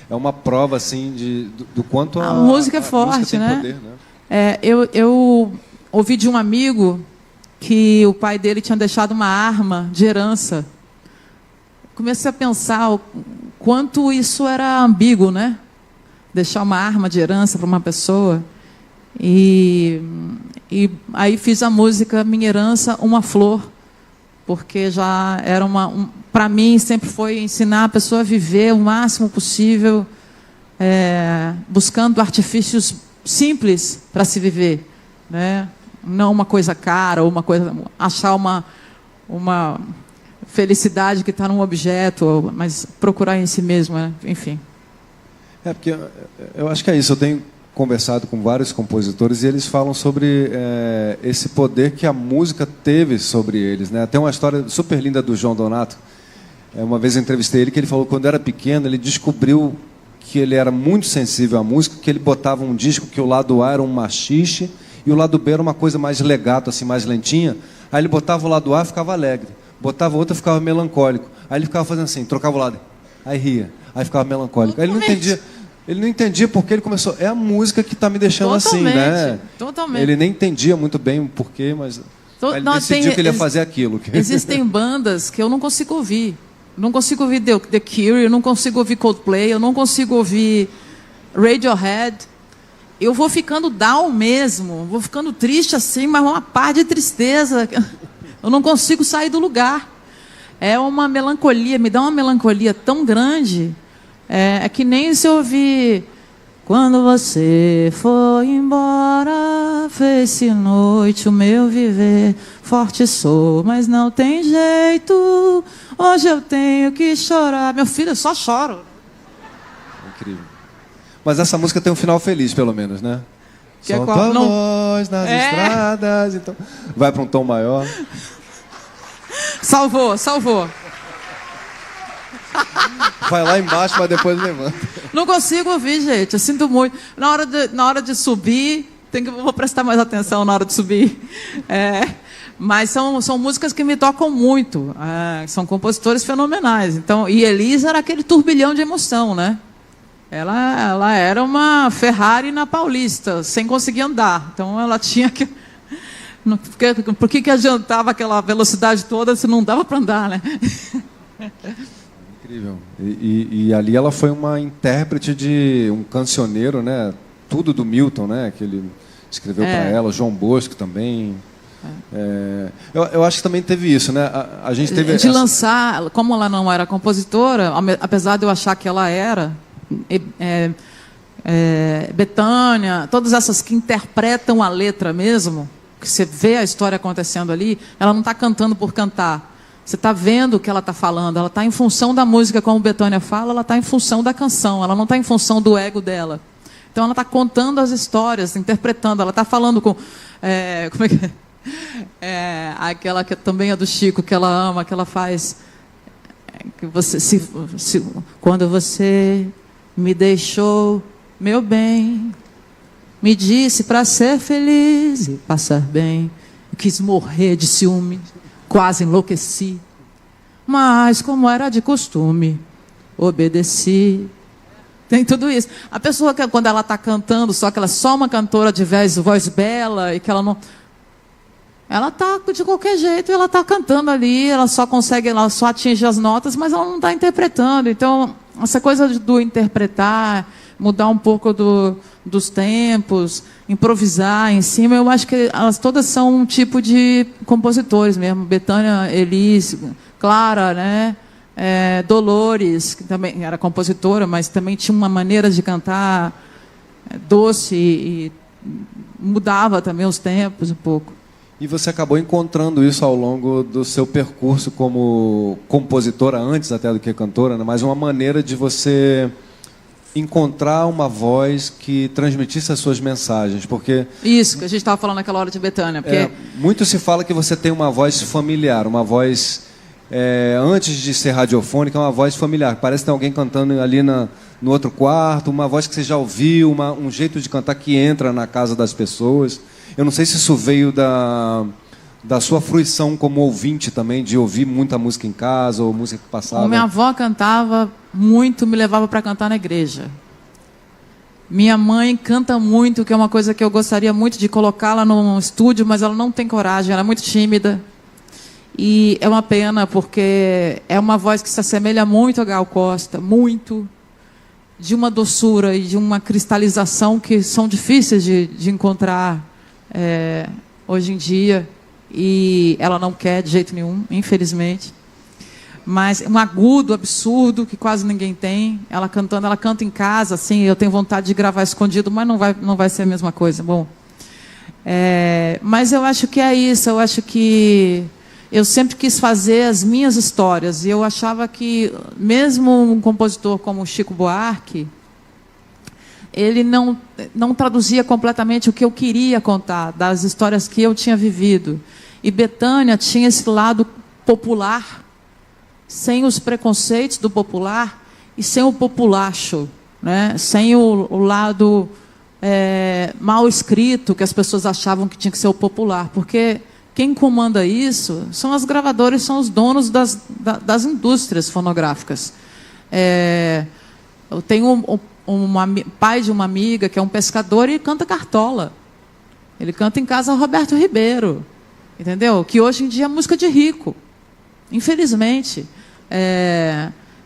é uma prova assim do quanto a música é forte, música tem né? Poder, né? Eu ouvi de um amigo que o pai dele tinha deixado uma arma de herança. Comecei a pensar o quanto isso era ambíguo, né? Deixar uma arma de herança para uma pessoa. E aí fiz a música Minha Herança, Uma Flor, porque já era para mim sempre foi ensinar a pessoa a viver o máximo possível, buscando artifícios simples para se viver, né? Não uma coisa cara, ou achar uma felicidade que está num objeto, mas procurar em si mesmo, né? Enfim. Porque eu acho que é isso. Eu tenho conversado com vários compositores e eles falam sobre esse poder que a música teve sobre eles, né? Tem uma história super linda do João Donato. Uma vez eu entrevistei ele, que ele falou que quando era pequeno ele descobriu que ele era muito sensível à música, que ele botava um disco que o lado A era um machixe e o lado B era uma coisa mais legato, assim, mais lentinha. Aí ele botava o lado A e ficava alegre, botava o outro e ficava melancólico. Aí ele ficava fazendo assim, trocava o lado, aí ria, aí ficava melancólico. Aí ele não entendia porque ele começou. É a música que está me deixando assim, né? Totalmente. Ele nem entendia muito bem o porquê, mas ele decidiu que ele ia fazer aquilo. Existem bandas que eu não consigo ouvir. Não consigo ouvir The Cure, eu não consigo ouvir Coldplay, eu não consigo ouvir Radiohead. Eu vou ficando down mesmo, vou ficando triste assim, mas uma par de tristeza. Eu não consigo sair do lugar. É uma melancolia, me dá uma melancolia tão grande. É que nem se eu ouvir... Quando você foi embora, fez-se noite o meu viver. Forte sou, mas não tem jeito. Hoje eu tenho que chorar. Meu filho, eu só choro. Incrível. Mas essa música tem um final feliz, pelo menos, né? Que Solta a voz nas estradas. Então, vai para um tom maior. Salvou, salvou. Vai lá embaixo, mas depois levanta. Não consigo ouvir, gente. Eu sinto muito. Na hora de subir, vou prestar mais atenção na hora de subir. Mas são músicas que me tocam muito. São compositores fenomenais. Então, e Elisa era aquele turbilhão de emoção, né? Ela era uma Ferrari na Paulista, sem conseguir andar. Então, ela tinha que... Por que adiantava aquela velocidade toda se não dava para andar, né? Incrível. E ali ela foi uma intérprete de um cancioneiro, né? Tudo do Milton, né? Que ele escreveu para ela, João Bosco também. Eu acho que também teve isso, né? A gente teve lançar, como ela não era compositora, apesar de eu achar que ela era, Bethânia, todas essas que interpretam a letra mesmo, que você vê a história acontecendo ali, ela não está cantando por cantar. Você está vendo o que ela está falando, ela está em função da música, como Bethânia fala, ela está em função da canção, ela não está em função do ego dela. Então ela está contando as histórias, interpretando, ela está falando com... como é que aquela que também é do Chico, que ela ama, que ela faz... que você, quando você me deixou, meu bem, me disse para ser feliz e passar bem, eu quis morrer de ciúme, quase enlouqueci, mas como era de costume, obedeci. Tem tudo isso. A pessoa que quando ela está cantando, só que ela é só uma cantora de voz bela e que ela não... Ela está de qualquer jeito, ela está cantando ali, ela só atinge as notas, mas ela não está interpretando. Então, essa coisa do interpretar, mudar um pouco dos tempos, improvisar em cima, eu acho que elas todas são um tipo de compositores mesmo. Bethânia, Elis, Clara, né? Dolores, que também era compositora, mas também tinha uma maneira de cantar doce e mudava também os tempos um pouco. E você acabou encontrando isso ao longo do seu percurso como compositora, antes até do que cantora, né? Mas uma maneira de você encontrar uma voz que transmitisse as suas mensagens, porque... Isso, que a gente estava falando naquela hora de Bethânia. Porque... muito se fala que você tem uma voz familiar, uma voz, antes de ser radiofônica, uma voz familiar. Parece que tem alguém cantando ali no outro quarto, uma voz que você já ouviu, um jeito de cantar que entra na casa das pessoas. Eu não sei se isso veio da sua fruição como ouvinte também, de ouvir muita música em casa, ou música que passava. Minha avó cantava muito, me levava para cantar na igreja. Minha mãe canta muito, que é uma coisa que eu gostaria muito de colocá-la num estúdio, mas ela não tem coragem, ela é muito tímida. E é uma pena, porque é uma voz que se assemelha muito a Gal Costa, muito, de uma doçura e de uma cristalização que são difíceis de encontrar hoje em dia, e ela não quer de jeito nenhum, infelizmente. Mas um agudo absurdo que quase ninguém tem. Ela cantando, ela canta em casa, assim, eu tenho vontade de gravar escondido, mas não vai ser a mesma coisa. Bom, mas eu acho que é isso. Eu acho que eu sempre quis fazer as minhas histórias, e eu achava que mesmo um compositor como o Chico Buarque, ele não traduzia completamente o que eu queria contar, das histórias que eu tinha vivido. E Bethânia tinha esse lado popular, sem os preconceitos do popular e sem o populacho, né? Sem o lado mal escrito que as pessoas achavam que tinha que ser o popular. Porque quem comanda isso são as gravadoras, são os donos das indústrias fonográficas. Eu tenho pai de uma amiga que é um pescador e canta Cartola. Ele canta em casa Roberto Ribeiro, entendeu? Que hoje em dia é música de rico, infelizmente.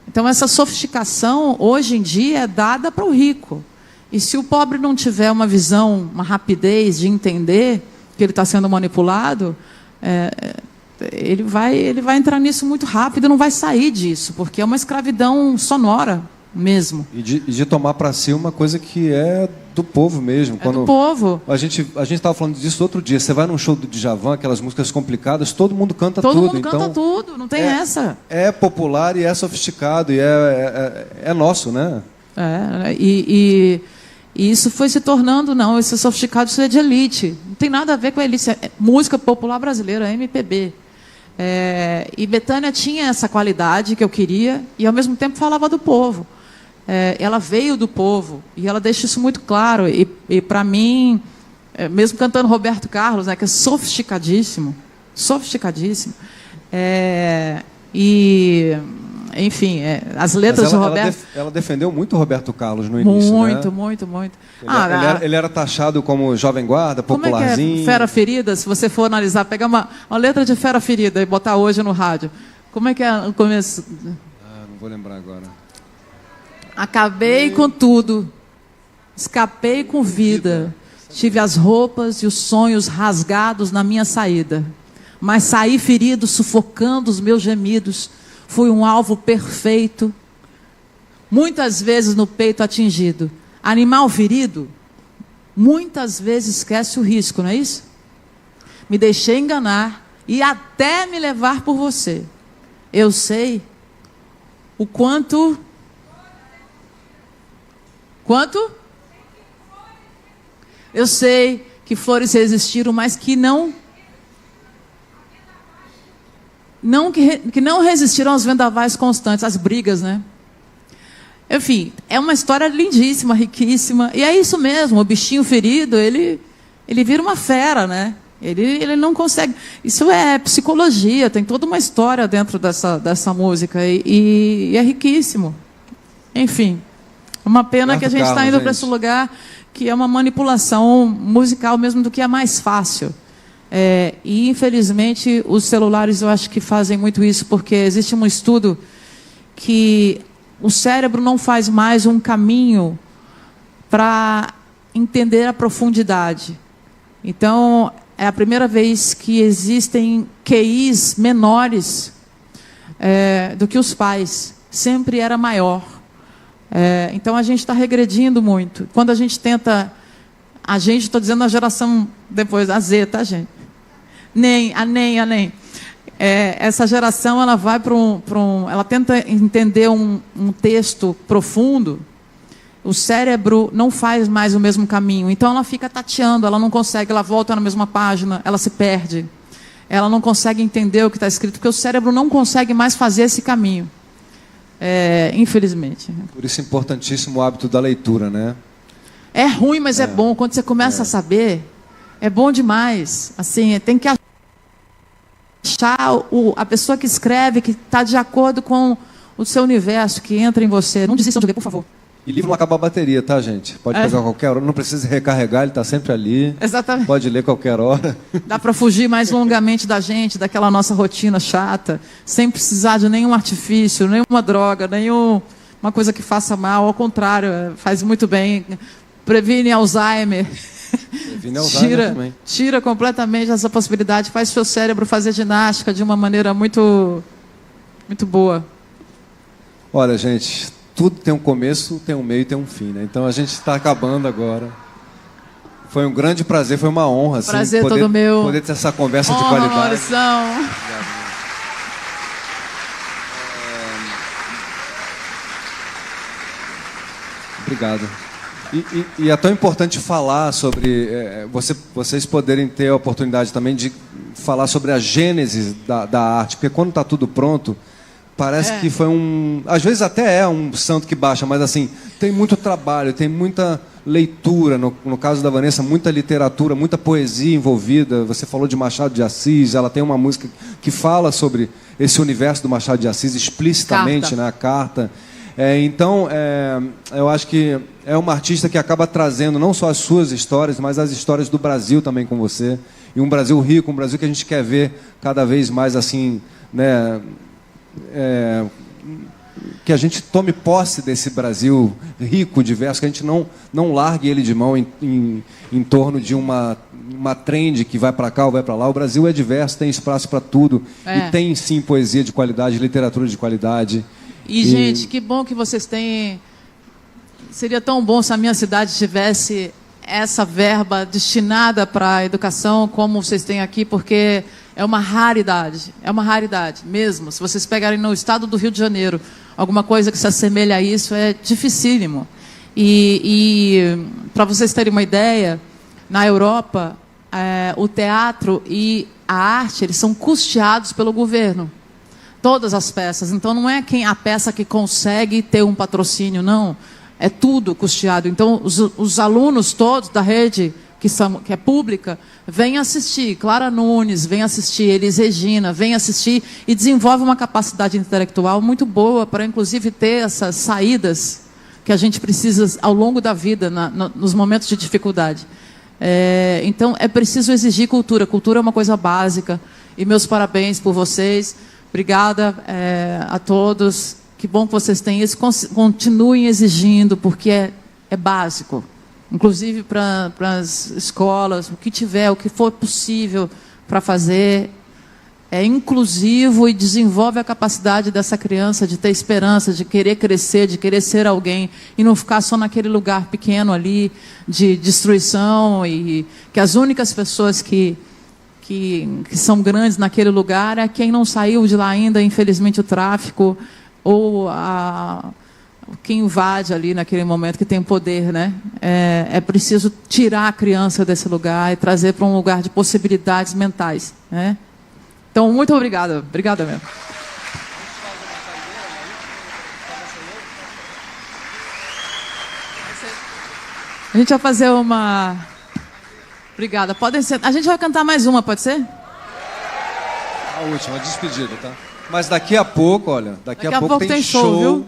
Então, essa sofisticação, hoje em dia, é dada para o rico. E se o pobre não tiver uma visão, uma rapidez de entender que ele está sendo manipulado, ele vai entrar nisso muito rápido e não vai sair disso, porque é uma escravidão sonora mesmo. E de tomar para si uma coisa que é do povo mesmo. Do povo. A gente estava falando disso outro dia. Você vai num show do Djavan, aquelas músicas complicadas, todo mundo canta tudo. Todo mundo canta tudo, não tem essa. É popular e é sofisticado e é nosso, né? E isso foi se tornando, não, esse sofisticado, isso é de elite. Não tem nada a ver com a elite. É música popular brasileira, MPB. E Bethânia tinha essa qualidade que eu queria e, ao mesmo tempo, falava do povo. Ela veio do povo e ela deixa isso muito claro. E para mim, mesmo cantando Roberto Carlos, né, que é sofisticadíssimo, enfim, as letras do Roberto... Ela defendeu muito o Roberto Carlos no início, muito, né? Muito, muito. Ele era taxado como jovem guarda, popularzinho. Como é que é Fera Ferida? Se você for analisar, pegar uma letra de Fera Ferida e botar hoje no rádio. Como é que é o começo? Não vou lembrar agora. Acabei com tudo, escapei com vida, tive as roupas e os sonhos rasgados na minha saída, mas saí ferido, sufocando os meus gemidos. Fui um alvo perfeito, muitas vezes no peito atingido. Animal ferido, muitas vezes esquece o risco, não é isso? Me deixei enganar e até me levar por você. Eu sei o quanto... Quanto? Eu sei que flores resistiram, mas que não resistiram aos vendavais constantes, às brigas, né? Enfim, é uma história lindíssima, riquíssima. E é isso mesmo, o bichinho ferido, ele vira uma fera, né? Ele não consegue... Isso é psicologia, tem toda uma história dentro dessa música. E é riquíssimo. Enfim, uma pena que a gente está indo para esse lugar que é uma manipulação musical mesmo do que é mais fácil. E, infelizmente, os celulares eu acho que fazem muito isso, porque existe um estudo que o cérebro não faz mais um caminho para entender a profundidade. Então, é a primeira vez que existem QIs menores do que os pais. Sempre era maior. Então, a gente está regredindo muito. Quando a gente tenta... estou dizendo a geração depois, a Z, tá, gente? Nem. Essa geração, ela vai para ela tenta entender um texto profundo. O cérebro não faz mais o mesmo caminho. Então, ela fica tateando, ela não consegue, ela volta na mesma página, ela se perde. Ela não consegue entender o que está escrito, porque o cérebro não consegue mais fazer esse caminho. Infelizmente. Por isso é importantíssimo o hábito da leitura, né? É ruim, mas é bom. Quando você começa a saber, é bom demais. Assim, tem que achar a pessoa que escreve, que está de acordo com o seu universo, que entra em você. Não desistam de ler, por favor. E livro não acaba a bateria, tá, gente? Pode pegar qualquer hora, não precisa recarregar, ele está sempre ali. Exatamente. Pode ler qualquer hora. Dá para fugir mais longamente da gente, daquela nossa rotina chata, sem precisar de nenhum artifício, nenhuma droga, nenhuma coisa que faça mal. Ao contrário, faz muito bem. Previne Alzheimer. Previne Alzheimer também. Tira completamente essa possibilidade, faz seu cérebro fazer ginástica de uma maneira muito, muito boa. Olha, gente, tudo tem um começo, tem um meio e tem um fim, né? Então a gente está acabando agora. Foi um grande prazer, foi uma honra. Prazer assim, todo meu. Poder ter essa conversa honra, de qualidade. Maurição. Obrigado. Obrigado. E é tão importante falar sobre... vocês poderem ter a oportunidade também de falar sobre a gênese da arte, porque quando está tudo pronto, parece que foi às vezes até é um santo que baixa, mas assim, tem muito trabalho, tem muita leitura, no caso da Vanessa, muita literatura, muita poesia envolvida. Você falou de Machado de Assis, ela tem uma música que fala sobre esse universo do Machado de Assis explicitamente na carta. Então, eu acho que é uma artista que acaba trazendo não só as suas histórias, mas as histórias do Brasil também com você. E um Brasil rico, um Brasil que a gente quer ver cada vez mais assim, né, que a gente tome posse desse Brasil rico, diverso, que a gente não largue ele de mão em torno de uma trend que vai para cá ou vai para lá. O Brasil é diverso, tem espaço para tudo. E tem, sim, poesia de qualidade, literatura de qualidade. E, gente, que bom que vocês têm... Seria tão bom se a minha cidade tivesse essa verba destinada para a educação como vocês têm aqui, porque é uma raridade mesmo. Se vocês pegarem no estado do Rio de Janeiro alguma coisa que se assemelha a isso, é dificílimo. E para vocês terem uma ideia, na Europa, o teatro e a arte, eles são custeados pelo governo. Todas as peças. Então, não é a peça que consegue ter um patrocínio, não. É tudo custeado. Então, os alunos todos da rede, que é pública, vêm assistir. Clara Nunes vem assistir, Elis Regina vem assistir e desenvolve uma capacidade intelectual muito boa para, inclusive, ter essas saídas que a gente precisa ao longo da vida, nos momentos de dificuldade. Então, é preciso exigir cultura. Cultura é uma coisa básica. E meus parabéns por vocês. Obrigada a todos. Que bom que vocês têm isso. Continuem exigindo, porque é básico. Inclusive para as escolas, o que tiver, o que for possível para fazer. É inclusivo e desenvolve a capacidade dessa criança de ter esperança, de querer crescer, de querer ser alguém. E não ficar só naquele lugar pequeno ali, de destruição. E que as únicas pessoas que são grandes naquele lugar é quem não saiu de lá ainda, infelizmente, o tráfico, ou quem invade ali naquele momento, que tem poder, né? É preciso tirar a criança desse lugar e trazer para um lugar de possibilidades mentais, né? Então, muito obrigada. Obrigada mesmo. A gente vai fazer uma... Obrigada. Podem ser... A gente vai cantar mais uma, pode ser? A última, a despedida, tá? Mas daqui a pouco, olha, daqui a pouco tem show, viu?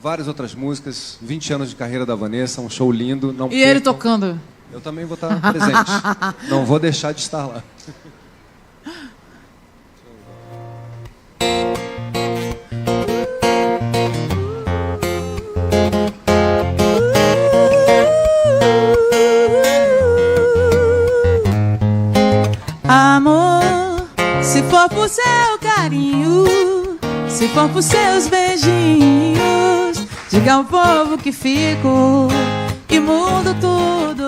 Várias outras músicas, 20 anos de carreira da Vanessa, um show lindo. Não e ele tocando. Eu também vou estar presente. Não vou deixar de estar lá. Amor, se for por seu carinho, se for por seus beijinhos, diga ao povo que fico e mudo tudo